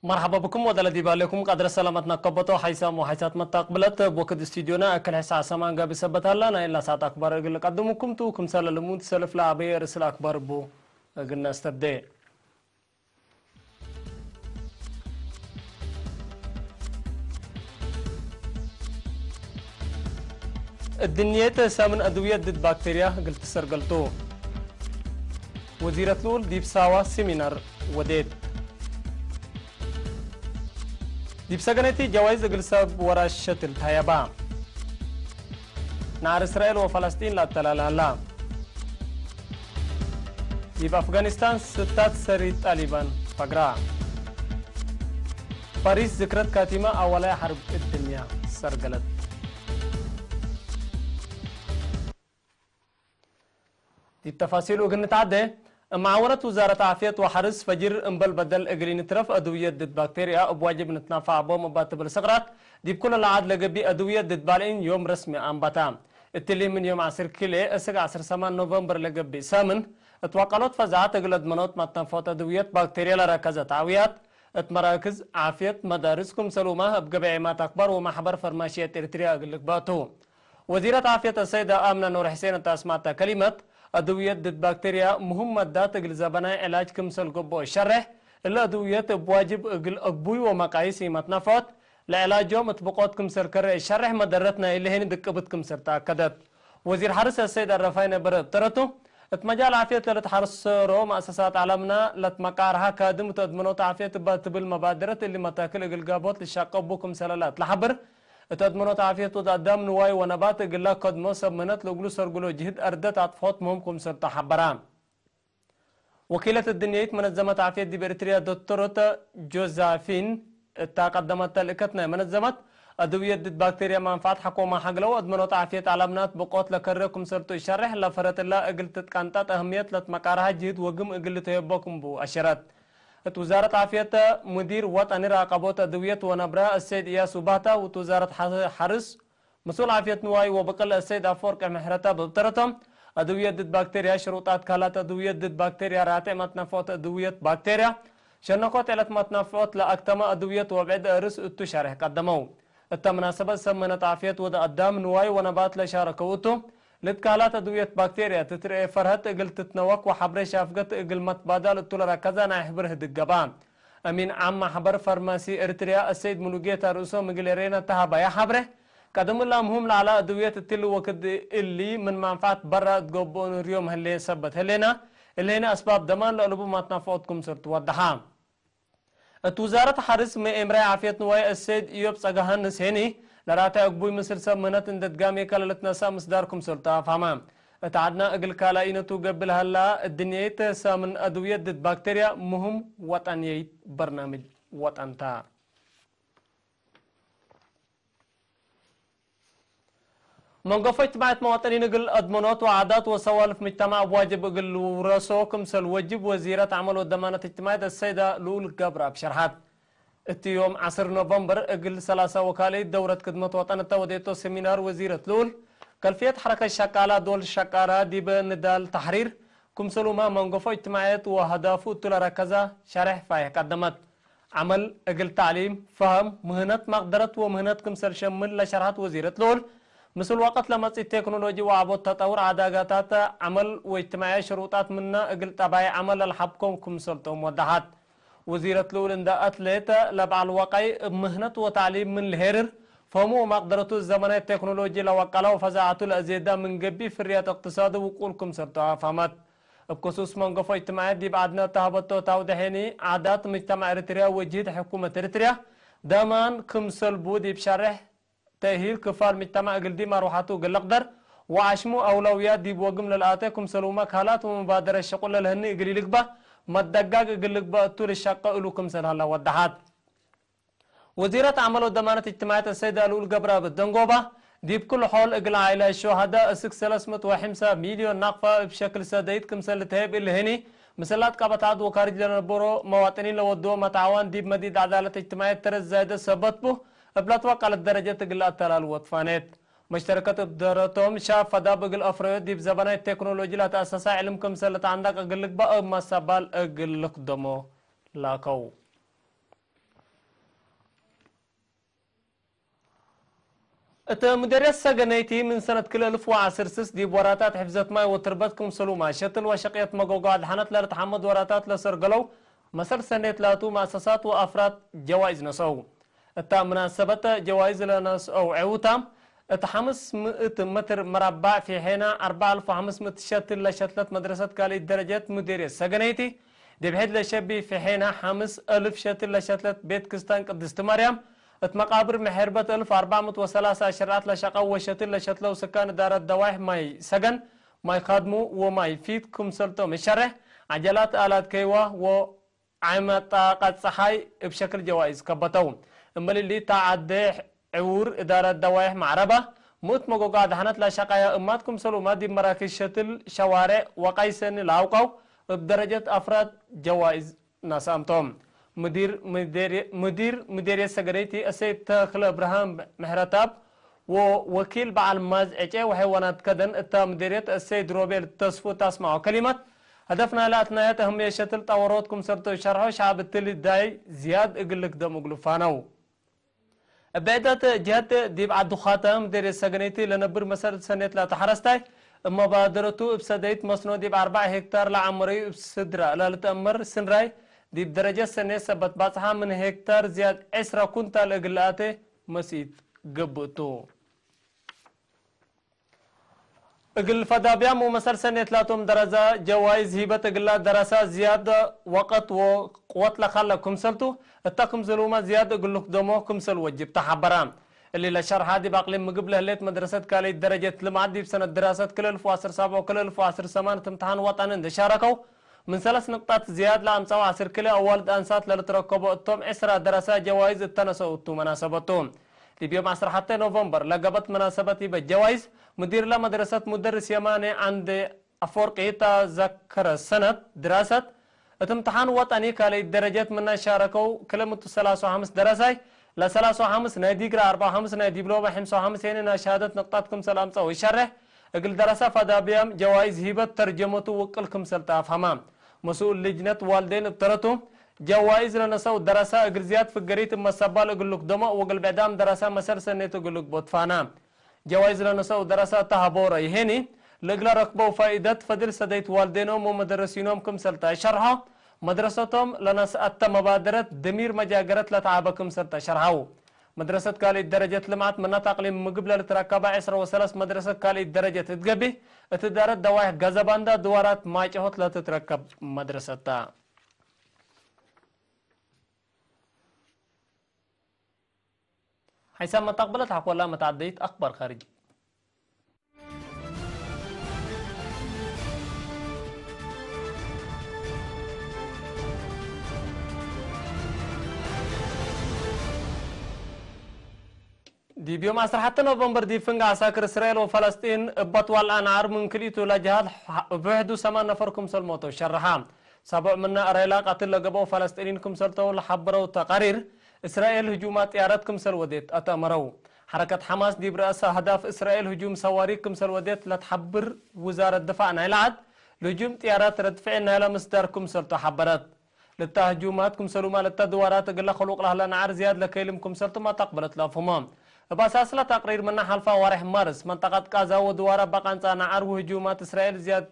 مرحبا بكم ودل دي بالكم قدر سلامتنا قبطو حيسام وحيسات متقبلت بوكد استديونا اكل حسا سامان قابي سبت هلانا إلا ساعت أكبر اقل قدمكم تو كم سال لمون تسلف لعبي رسل أكبر بو اقلنا استبدي الدنيا سامن أدوية ضد بكتيريا قلت سرقلتو وزيرة لول ديب ساوا سيمينار وديت ديب سجنتي جوائز قلسب ورا الشتل تايبا نار إسرائيل وفلسطين لا تلالا لا ديب أفغانستان ستات سري طالبان فقرا باريس ذكرت كاتمة أولا حرب الدنيا سرقلت دي التفاصيل وقلنا تعدي معاونة وزارة عافية وحرس فجر انبل بدل اجرين ترف ادوية ضد بكتيريا بواجب نتنافع بوم باتب الصغرات دي بكل العاد لقبي ادوية ضد بالين يوم رسمي انبتا التلي من يوم 10 كيلي اسق 10 سمان نوفمبر لقبي سامن اتوقلت فزعات اقلد منوت متنفوت ادوية بكتيريا لركزة تعويات اتمراكز عافية مدارسكم سلومة بقبيعمات اكبر ومحبر فرماشية ارتريا اقلق باتو وزيرة عافية السيدة آمنة نور حسين تسمعت كلمة أدوية ضد بكتيريا مهمة دات قل زبنا علاج كمسل قبو الشرح الأدوية بواجب قل أقبوي ومقايسي متنفات لعلاجهم مطبقات كمسل كر الشرح مدرتنا اللي هن دقبت كمسل تأكدت وزير حرس السيد الرفاين برد ترتو اتمجال عافية لت حرس رو مؤسسات عالمنا لت مقارها كادم تدمنوت عافية تبال مبادرة اللي متاكل قل قابوت للشاقة بوكم سلالات لحبر تدمنوت عافية تقدم نواي ونبات قلا قد موسب منت لقلو سرقلو جهد أردت عطفوت مهمكم سرطة حبران وكيلة الدنيا منظمة عافية دي بريتريا دكتورة جوزافين تقدمت لكتنا منظمة أدوية ضد بكتيريا منفعت حكومة حقلو أدمنوت عافية علمنات بقوت لكركم سرطو الشرح لفرت الله اقلت تقانتات أهمية لتمكارها جهد وقم اقلت يبوكم بو أشرت وزارة عافية مدير وطني راقبوت أدوية ونبرة السيد إياس وباتا ووزارة حرس مسؤول عافية نواي وبقل السيد أفورك محرتا ببترتم أدوية ضد بكتيريا شروطات كالات أدوية ضد بكتيريا راتع متنفوت أدوية بكتيريا شنقوت علت متنفوت لأكتما أدوية وبعد أرس التشارح قدموا التمناسبة سمنت عافية ودا قدام نواي ونبات لشاركوتو لتكالات أدوية بكتيريا تتري فرهت اقل تتنوك وحبري شافقت اقل متبادل التولر كذا نحبره دقبان أمين عم حبر فرماسي ارتريا السيد ملوغية رؤسو مقلرين تهبا يا حبره قدم الله مهم على أدوية التلو وكد اللي من منفعت برا تقبون اليوم هلي سبت اللي هنا أسباب دمان لألبو ما تنفوتكم سرت ودحام وزارة حرس من إمرأة عافية نواي السيد إيوب ساقهان نسهيني لراتي أقبوي مصر سمنات اندت قامي كاللتنا مسداركم سلطة فهمان اتعدنا اقل كالاينتو قبل هلا الدنيا سامن أدوية ضد بكتيريا مهم وطنية برنامج وطنتا منقفة تبعت مواطنين قل أضمانات وعادات وسوالف مجتمع بواجب قل ورسوكم سلوجب وزيرة عمل والضمانة اجتماعية السيدة لول قبرة بشرحات يوم 10 نوفمبر اقل 3 وكالة دورة خدمة وطن وديتو سيمينار وزيرة لول كلفية حركة الشقالة دول الشقارة دي بندال تحرير كم سلوما منقفة اجتماعية وهدافو تلا ركزة شرح فايه قدمت عمل اقل تعليم فهم مهنة مقدرة ومهنة كم سل شمل لشرحات وزيرة لول مثل وقت لما التكنولوجيا وعبود تطور عداقاتات عمل واجتماعي شروطات منا اقل تبعي عمل الحبكم كم سلتهم ودحات وزيرة لول اندى أتليتا لبع الواقعي مهنة وتعليم من الهرر فهمو مقدرته الزمنية التكنولوجيا لوقعوا وفزاعته الأزيدة من قبي في الرياض اقتصاد وقولكم سرطها فهمت بخصوص منقفة اجتماعات دي بعدنا تهبطوا تاودحيني عادات مجتمع اريتريا وجهد حكومة اريتريا دامان كم سلبو دي بشرح تأهيل كفال مجتمع قلدي مروحاته قل اقدر وعشمو أولويات دي بوقم للآتيكم سلومك حالات ومبادرة الشغل للهني قلي لقبه مدقاق قلق بأطول الشاقة إلوكم سنهلا ودحات وزيرة عمل ودمانة اجتماعات السيدة لول قبرة بالدنقوبة دي بكل حول اقلع إلى الشهداء 605 مليون نقفة بشكل ساديت كم سلتهيب اللي هني مسلات قابطات وكارج لنا البورو مواطنين لودو متعاون دي بمديد عدالة اجتماعية ترز زايدة سبتبو بلا توقع للدرجة تقلع التلال وطفانات مشتركات بدرتهم شاف فدا بقل أفريد دي بزبانة التكنولوجيا لا تأسسا علم كم سلت عندك أقلق بقى ما سبال أقلق دمو لاكو مدرس سجنيتي من سنة كل 1016 دي وراتات حفظت ماي وتربتكم سلوما شتل وشقية مقوقات حنت لتحمد وراتات لسرقلو مسر سنة لاتو مؤسسات وأفراد جوائز نسو مناسبة جوائز لناس أو عوتام تحمس متر مربع في حين 4500 شتل لشتلت مدرسة كالي درجات مدرس سجنيتي دي بحيث لشبي في حين 5000 شتل لشتلت بيت كستان قدست مريم مقابر محربة 1413 شرعات لشقا وشتل لشتلو سكان دار الدواح ماي سجن ماي خادمو وماي فيت كمسلتو مشره عجلات آلات كيوة وعمة قد صحاي بشكل جوائز كبتو امبالي اللي تعدي عور إدارة الدواح معربة موت مقوقات حنت لشقايا اماتكم سلو مادي مراكز شتل شوارع وقايسن لاوقو بدرجة أفراد جوائز ناسامتهم مدير السجريتي السيد تاخل ابراهام محرتاب ووكيل بعل مازعجة وحيوانات كدن التا مديرية السيد روبيل تصفو تسمعوا كلمة هدفنا لا أثناء أهمية شتل طوراتكم سرتو شرحوا شعب التلي داي زياد اقلك دم اقلفانو بعدت جهة ديب عدو خاتم مدير السجريتي لنبر مسارة سنة لا تحرستاي مبادرته بسديت مصنو ديب 4 هكتار لعمري بسدرة لا لتأمر سنراي دي بدرجة سنة سبت باصحة من هكتار زياد 10 كنتال اقلاته مسيد قبطو اقل فدابيا مو مسار سنة 3 درجة جوائز هبة اقلات دراسة زيادة وقت وقوات لخلا كمسلتو التاكم زلوما زيادة اقلوك دمو كمسل وجب تحبرام اللي لشرح هذه باقلين مقبله ليت مدرسة كالي درجة لمعدي بسنة دراسات كل 1017 وكل 1018 امتحان وطن شاركوا من 3 نقطات زياد لأمسا وعسر كلا أول أنسات لتركبوا التوم 10 دراسات جوائز التنسوا التو مناسبتهم بيوم 10 حتى نوفمبر لقبت مناسبتي بالجوائز مدير لمدرسة مدرس يماني عند أفورقي تذكر السنة دراسة امتحان وطني كالي درجات من شاركوا كلمة 35 دراسات لا 35 نادي قرا 45 نادي بلوبا 55 هنا شهادة نقطاتكم سلام صو يشرح اقل دراسة فدابيام جوائز هبة ترجمته وكلكم سلتا فهمام مسؤول لجنة والدين ابترتو جوائز لنسو دراسة اقل زياد في القريت مسابال اقل لك دماء وقل بعدام دراسة مسار سنة اقل لك بوتفانا جوائز لنسو دراسة تهبورة يهني لقلا ركبوا فائدة فدل سديت والدينهم ومدرسينهم كم سلتا شرحه مدرستهم لناس أتى مبادرة دمير مجاجرة لتعبكم سرتا شرحوا مدرسة كالي درجة لمعت من تقليم مقبلة لتركبها 10 مدرسة كالي درجة تتقبي اتدارت دواح غزباندا دوارات مايجهوت لا تتركب مدرسة حيث ما تقبلت حق والله متعديت أخبار خارجي دي بيوم 10 حتى نوفمبر دي فنجا عساكر إسرائيل وفلسطين بطول الأنعار من كليتو لجهاد بوحدو 8 نفركم سلموتو شرحام سبع منا أريلا قتل لقبو فلسطينينكم سلتو لحبرو تقارير إسرائيل هجومات ياراتكم سلوديت أتأمرو حركة حماس دي برأسها هدف إسرائيل هجوم سواريكم سلوديت لتحبر وزارة الدفاع نايلعد لهجوم تيارات ردفع نايلا مصدركم سلتو حبرت للتهجوماتكم سلوما للتدوارات قل خلوق لها نعر زياد لكيلمكم سلتو ما تقبلت لافهمام بأساس لا تقرير من حلفا وارح مارس منطقة كازا ودوارة بقانتا نعر وهجومات إسرائيل زياد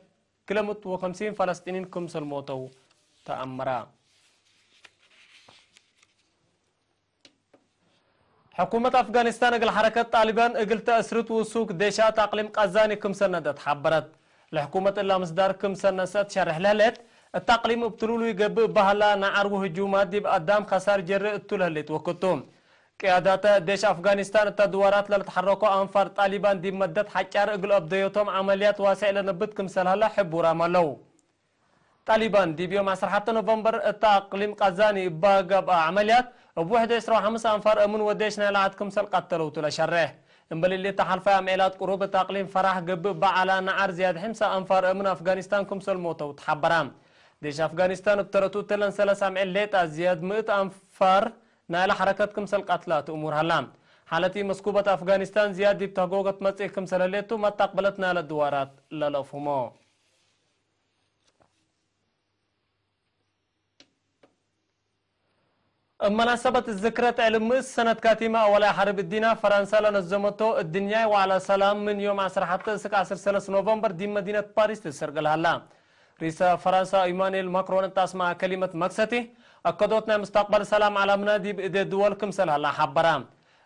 كلمة و50 فلسطينيين كمس الموتو تأمرا حكومة أفغانستان اقل حركة طالبان اقل تأسرت وسوق ديشات أقليم قزاني كم سنة تحبرت لحكومة الله مصدر كم سنة شرح لهلت التقليم ابتلولو يقب بهلا نعر وهجومات دي بقدام خسار جر اتولهلت وكتوم قيادات ديش أفغانستان التدوارات لتحركوا أنفار طالبان دي مدت حجار اقل أبديوتهم عمليات واسع لنبتكم سلهلا حبورا ملو طالبان دي بيوم 10 نوفمبر التقليم قزاني باقب عمليات بواحد 15 أنفار أمن وديشنا لعدكم سل قتلوا تلا شره انبل اللي تحالفا عمليات قروب التقليم فرح قب بعلا نعر زياد 5 أنفار أمن أفغانستان كم سل موتو تحبرام ديش أفغانستان ابترتو تلن سلس عمليات زياد 100 أنفار نايل حركتكم سل قتلات أمور هلام حالتي مسكوبة أفغانستان زياد دي بتهجوغت مصيحكم سلاليتو ما تقبلتنا للدوارات للفهمو مناسبة الذكرى علم سنة كاتمة ولا حرب الدين فرنسا لنظمته الدنيا وعلى سلام من يوم 10 حتى 10 نوفمبر دي مدينة باريس تسرقل هلا رئيس فرنسا ايمانويل ماكرون تسمع كلمة مقصتي أكدوتنا مستقبل سلام على منادي بإيدي دول كمسل هلا حبرام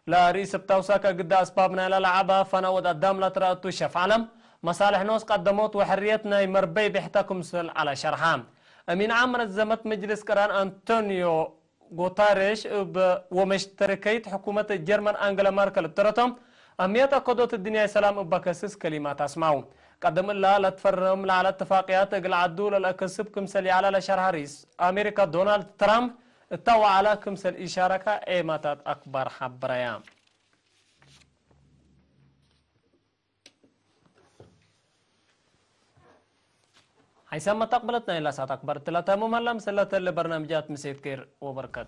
لا رئيس بتوساكا قد أسبابنا للعبة فنود الدام لا ترأتو شف علم مصالح نوس قدموت وحريتنا يمربي بيحتاكم سل على شرحام أمين عام نظمت مجلس كران أنطونيو غوتاريش ومشتركيت حكومة الجرمن أنجلا ماركل بترتم أهمية قدوة الدنيا سلام بكسس كلمات أسمعوا قدم الله لتفرم على اتفاقيات اقل عدول الأكسب كمسل على شرح رئيس أمريكا دونالد ترامب اتوى على كمسل إشارة إيماتات أكبر حبريان حيثما تقبلتنا إلى ساعة أكبر 3 مملم سلة لبرنامجات مسيد كير وبركات